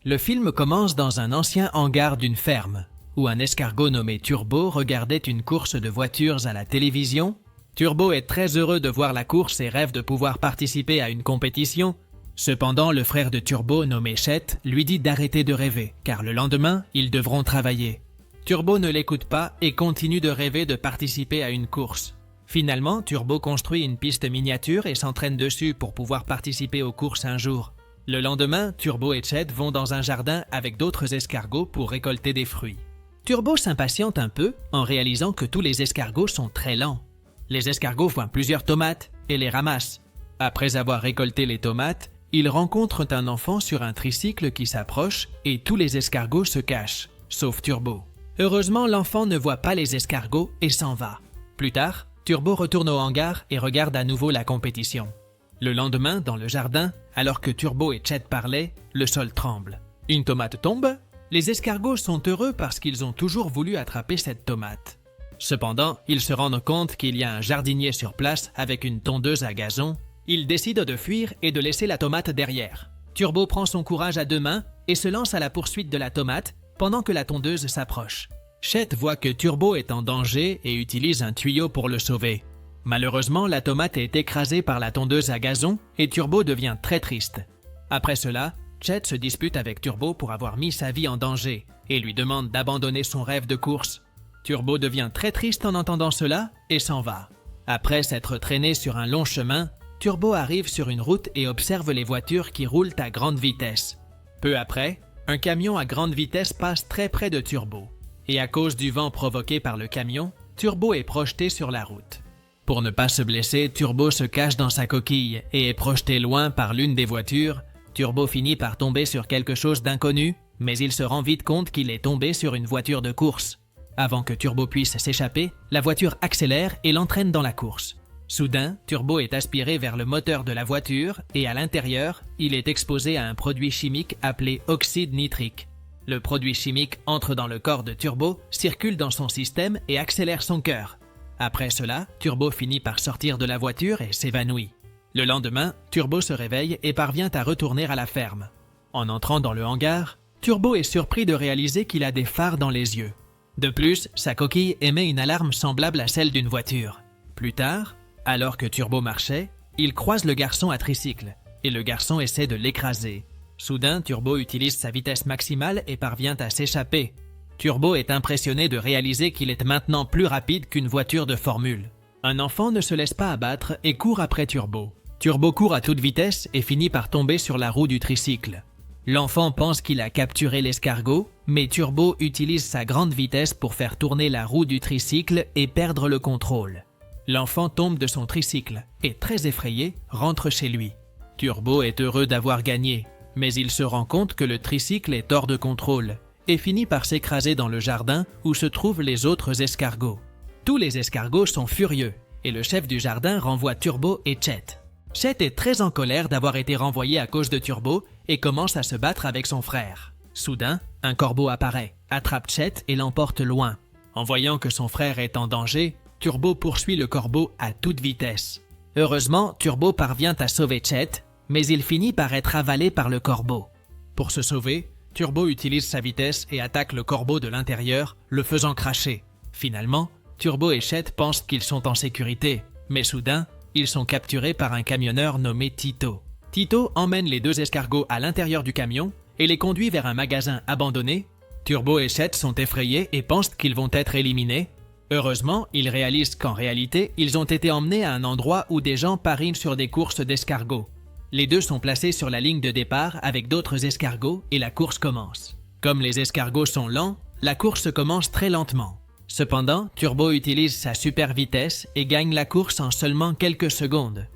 Le film commence dans un ancien hangar d'une ferme, où un escargot nommé Turbo regardait une course de voitures à la télévision. Turbo est très heureux de voir la course et rêve de pouvoir participer à une compétition. Cependant, le frère de Turbo, nommé Chet, lui dit d'arrêter de rêver, car le lendemain, ils devront travailler. Turbo ne l'écoute pas et continue de rêver de participer à une course. Finalement, Turbo construit une piste miniature et s'entraîne dessus pour pouvoir participer aux courses un jour. Le lendemain, Turbo et Chet vont dans un jardin avec d'autres escargots pour récolter des fruits. Turbo s'impatiente un peu en réalisant que tous les escargots sont très lents. Les escargots voient plusieurs tomates et les ramassent. Après avoir récolté les tomates, ils rencontrent un enfant sur un tricycle qui s'approche et tous les escargots se cachent, sauf Turbo. Heureusement, l'enfant ne voit pas les escargots et s'en va. Plus tard, Turbo retourne au hangar et regarde à nouveau la compétition. Le lendemain, dans le jardin, alors que Turbo et Chet parlaient, le sol tremble. Une tomate tombe. Les escargots sont heureux parce qu'ils ont toujours voulu attraper cette tomate. Cependant, ils se rendent compte qu'il y a un jardinier sur place avec une tondeuse à gazon. Ils décident de fuir et de laisser la tomate derrière. Turbo prend son courage à deux mains et se lance à la poursuite de la tomate pendant que la tondeuse s'approche. Chet voit que Turbo est en danger et utilise un tuyau pour le sauver. Malheureusement, la tomate est écrasée par la tondeuse à gazon et Turbo devient très triste. Après cela, Chet se dispute avec Turbo pour avoir mis sa vie en danger et lui demande d'abandonner son rêve de course. Turbo devient très triste en entendant cela et s'en va. Après s'être traîné sur un long chemin, Turbo arrive sur une route et observe les voitures qui roulent à grande vitesse. Peu après, un camion à grande vitesse passe très près de Turbo. Et à cause du vent provoqué par le camion, Turbo est projeté sur la route. Pour ne pas se blesser, Turbo se cache dans sa coquille et est projeté loin par l'une des voitures. Turbo finit par tomber sur quelque chose d'inconnu, mais il se rend vite compte qu'il est tombé sur une voiture de course. Avant que Turbo puisse s'échapper, la voiture accélère et l'entraîne dans la course. Soudain, Turbo est aspiré vers le moteur de la voiture et à l'intérieur, il est exposé à un produit chimique appelé oxyde nitrique. Le produit chimique entre dans le corps de Turbo, circule dans son système et accélère son cœur. Après cela, Turbo finit par sortir de la voiture et s'évanouit. Le lendemain, Turbo se réveille et parvient à retourner à la ferme. En entrant dans le hangar, Turbo est surpris de réaliser qu'il a des phares dans les yeux. De plus, sa coquille émet une alarme semblable à celle d'une voiture. Plus tard, alors que Turbo marchait, il croise le garçon à tricycle et le garçon essaie de l'écraser. Soudain, Turbo utilise sa vitesse maximale et parvient à s'échapper. Turbo est impressionné de réaliser qu'il est maintenant plus rapide qu'une voiture de formule. Un enfant ne se laisse pas abattre et court après Turbo. Turbo court à toute vitesse et finit par tomber sur la roue du tricycle. L'enfant pense qu'il a capturé l'escargot, mais Turbo utilise sa grande vitesse pour faire tourner la roue du tricycle et perdre le contrôle. L'enfant tombe de son tricycle et, très effrayé, rentre chez lui. Turbo est heureux d'avoir gagné, mais il se rend compte que le tricycle est hors de contrôle et finit par s'écraser dans le jardin où se trouvent les autres escargots. Tous les escargots sont furieux et le chef du jardin renvoie Turbo et Chet. Chet est très en colère d'avoir été renvoyé à cause de Turbo et commence à se battre avec son frère. Soudain, un corbeau apparaît, attrape Chet et l'emporte loin. En voyant que son frère est en danger, Turbo poursuit le corbeau à toute vitesse. Heureusement, Turbo parvient à sauver Chet, mais il finit par être avalé par le corbeau. Pour se sauver, Turbo utilise sa vitesse et attaque le corbeau de l'intérieur, le faisant cracher. Finalement, Turbo et Chet pensent qu'ils sont en sécurité, mais soudain, ils sont capturés par un camionneur nommé Tito. Tito emmène les deux escargots à l'intérieur du camion et les conduit vers un magasin abandonné. Turbo et Chet sont effrayés et pensent qu'ils vont être éliminés. Heureusement, ils réalisent qu'en réalité, ils ont été emmenés à un endroit où des gens parient sur des courses d'escargots. Les deux sont placés sur la ligne de départ avec d'autres escargots et la course commence. Comme les escargots sont lents, la course commence très lentement. Cependant, Turbo utilise sa super vitesse et gagne la course en seulement quelques secondes.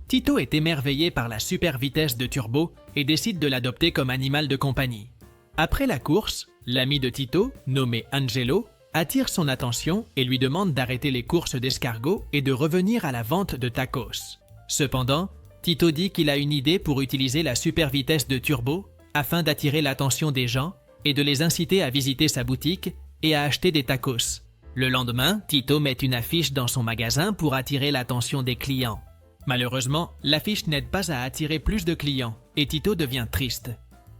Tito est émerveillé par la super vitesse de Turbo et décide de l'adopter comme animal de compagnie. Après la course, l'ami de Tito, nommé Angelo, attire son attention et lui demande d'arrêter les courses d'escargots et de revenir à la vente de tacos. Cependant, Tito dit qu'il a une idée pour utiliser la super vitesse de Turbo afin d'attirer l'attention des gens et de les inciter à visiter sa boutique et à acheter des tacos. Le lendemain, Tito met une affiche dans son magasin pour attirer l'attention des clients. Malheureusement, l'affiche n'aide pas à attirer plus de clients et Tito devient triste.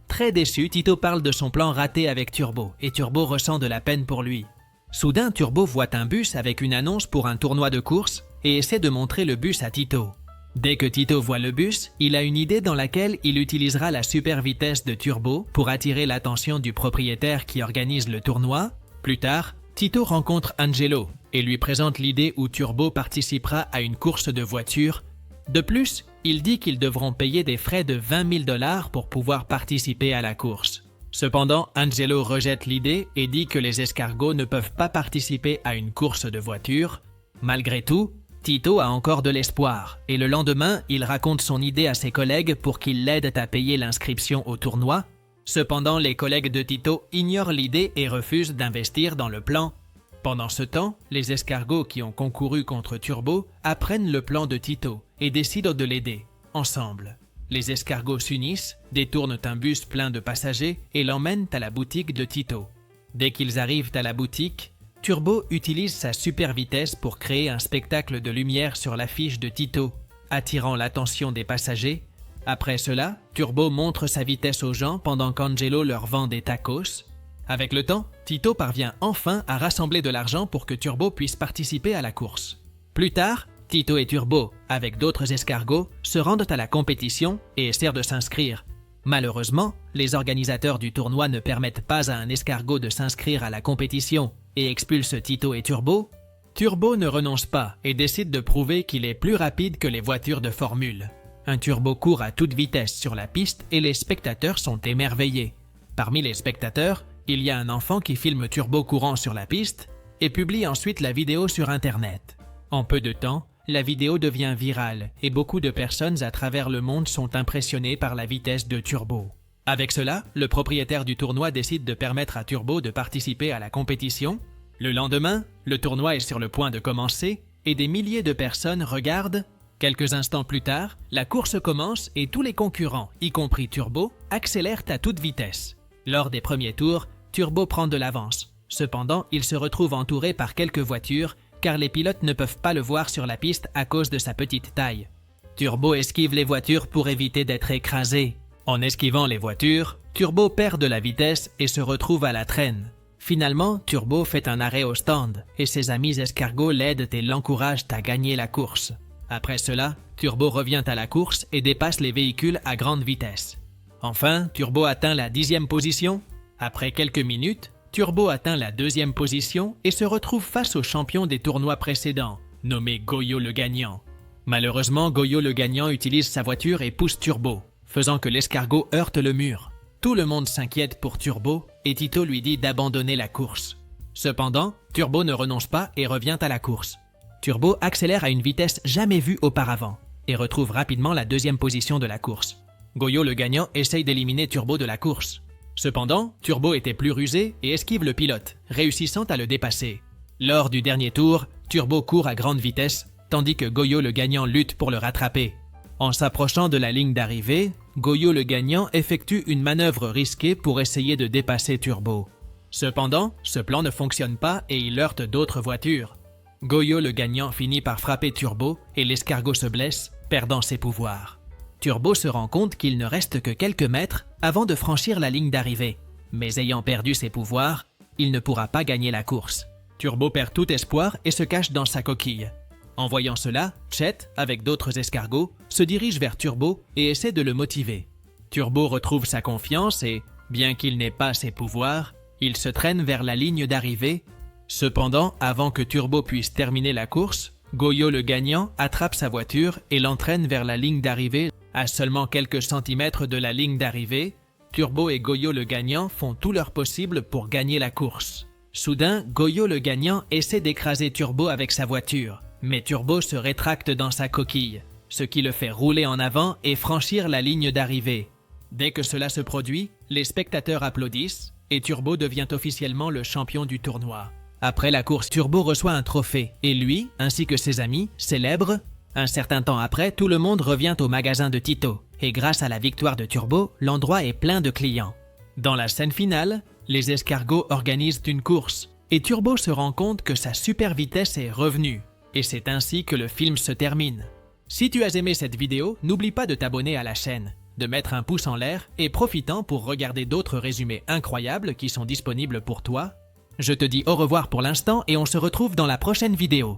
Très déçu, Tito parle de son plan raté avec Turbo et Turbo ressent de la peine pour lui. Soudain, Turbo voit un bus avec une annonce pour un tournoi de course et essaie de montrer le bus à Tito. Dès que Tito voit le bus, il a une idée dans laquelle il utilisera la super vitesse de Turbo pour attirer l'attention du propriétaire qui organise le tournoi. Plus tard, Tito rencontre Angelo et lui présente l'idée où Turbo participera à une course de voiture. De plus, il dit qu'ils devront payer des frais de 20 000 $ pour pouvoir participer à la course. Cependant, Angelo rejette l'idée et dit que les escargots ne peuvent pas participer à une course de voiture. Malgré tout, Tito a encore de l'espoir et le lendemain, il raconte son idée à ses collègues pour qu'ils l'aident à payer l'inscription au tournoi. Cependant, les collègues de Tito ignorent l'idée et refusent d'investir dans le plan. Pendant ce temps, les escargots qui ont concouru contre Turbo apprennent le plan de Tito et décident de l'aider, ensemble. Les escargots s'unissent, détournent un bus plein de passagers et l'emmènent à la boutique de Tito. Dès qu'ils arrivent à la boutique, Turbo utilise sa super vitesse pour créer un spectacle de lumière sur l'affiche de Tito, attirant l'attention des passagers. Après cela, Turbo montre sa vitesse aux gens pendant qu'Angelo leur vend des tacos. Avec le temps, Tito parvient enfin à rassembler de l'argent pour que Turbo puisse participer à la course. Plus tard, Tito et Turbo, avec d'autres escargots, se rendent à la compétition et essaient de s'inscrire. Malheureusement, les organisateurs du tournoi ne permettent pas à un escargot de s'inscrire à la compétition et expulsent Tito et Turbo. Turbo ne renonce pas et décide de prouver qu'il est plus rapide que les voitures de Formule. Un Turbo court à toute vitesse sur la piste et les spectateurs sont émerveillés. Parmi les spectateurs, il y a un enfant qui filme Turbo courant sur la piste et publie ensuite la vidéo sur Internet. En peu de temps, la vidéo devient virale et beaucoup de personnes à travers le monde sont impressionnées par la vitesse de Turbo. Avec cela, le propriétaire du tournoi décide de permettre à Turbo de participer à la compétition. Le lendemain, le tournoi est sur le point de commencer et des milliers de personnes regardent. Quelques instants plus tard, la course commence et tous les concurrents, y compris Turbo, accélèrent à toute vitesse. Lors des premiers tours, Turbo prend de l'avance. Cependant, il se retrouve entouré par quelques voitures car les pilotes ne peuvent pas le voir sur la piste à cause de sa petite taille. Turbo esquive les voitures pour éviter d'être écrasé. En esquivant les voitures, Turbo perd de la vitesse et se retrouve à la traîne. Finalement, Turbo fait un arrêt au stand et ses amis escargots l'aident et l'encouragent à gagner la course. Après cela, Turbo revient à la course et dépasse les véhicules à grande vitesse. Enfin, Turbo atteint la 10e position. Après quelques minutes, Turbo atteint la 2e position et se retrouve face au champion des tournois précédents, nommé Goyo le Gagnant. Malheureusement, Goyo le Gagnant utilise sa voiture et pousse Turbo, faisant que l'escargot heurte le mur. Tout le monde s'inquiète pour Turbo et Tito lui dit d'abandonner la course. Cependant, Turbo ne renonce pas et revient à la course. Turbo accélère à une vitesse jamais vue auparavant et retrouve rapidement la 2e position de la course. Goyo le Gagnant essaye d'éliminer Turbo de la course. Cependant, Turbo était plus rusé et esquive le pilote, réussissant à le dépasser. Lors du dernier tour, Turbo court à grande vitesse, tandis que Goyo le Gagnant lutte pour le rattraper. En s'approchant de la ligne d'arrivée, Goyo le Gagnant effectue une manœuvre risquée pour essayer de dépasser Turbo. Cependant, ce plan ne fonctionne pas et il heurte d'autres voitures. Goyo le Gagnant finit par frapper Turbo et l'escargot se blesse, perdant ses pouvoirs. Turbo se rend compte qu'il ne reste que quelques mètres avant de franchir la ligne d'arrivée. Mais ayant perdu ses pouvoirs, il ne pourra pas gagner la course. Turbo perd tout espoir et se cache dans sa coquille. En voyant cela, Chet, avec d'autres escargots, se dirige vers Turbo et essaie de le motiver. Turbo retrouve sa confiance et, bien qu'il n'ait pas ses pouvoirs, il se traîne vers la ligne d'arrivée. Cependant, avant que Turbo puisse terminer la course, Goyo le Gagnant attrape sa voiture et l'entraîne vers la ligne d'arrivée. À seulement quelques centimètres de la ligne d'arrivée, Turbo et Goyo le Gagnant font tout leur possible pour gagner la course. Soudain, Goyo le Gagnant essaie d'écraser Turbo avec sa voiture, mais Turbo se rétracte dans sa coquille, ce qui le fait rouler en avant et franchir la ligne d'arrivée. Dès que cela se produit, les spectateurs applaudissent et Turbo devient officiellement le champion du tournoi. Après la course, Turbo reçoit un trophée et lui, ainsi que ses amis, célèbrent. Un certain temps après, tout le monde revient au magasin de Tito et grâce à la victoire de Turbo, l'endroit est plein de clients. Dans la scène finale, les escargots organisent une course et Turbo se rend compte que sa super vitesse est revenue et c'est ainsi que le film se termine. Si tu as aimé cette vidéo, n'oublie pas de t'abonner à la chaîne. de mettre un pouce en l'air et profitant pour regarder d'autres résumés incroyables qui sont disponibles pour toi. Je te dis au revoir pour l'instant et on se retrouve dans la prochaine vidéo.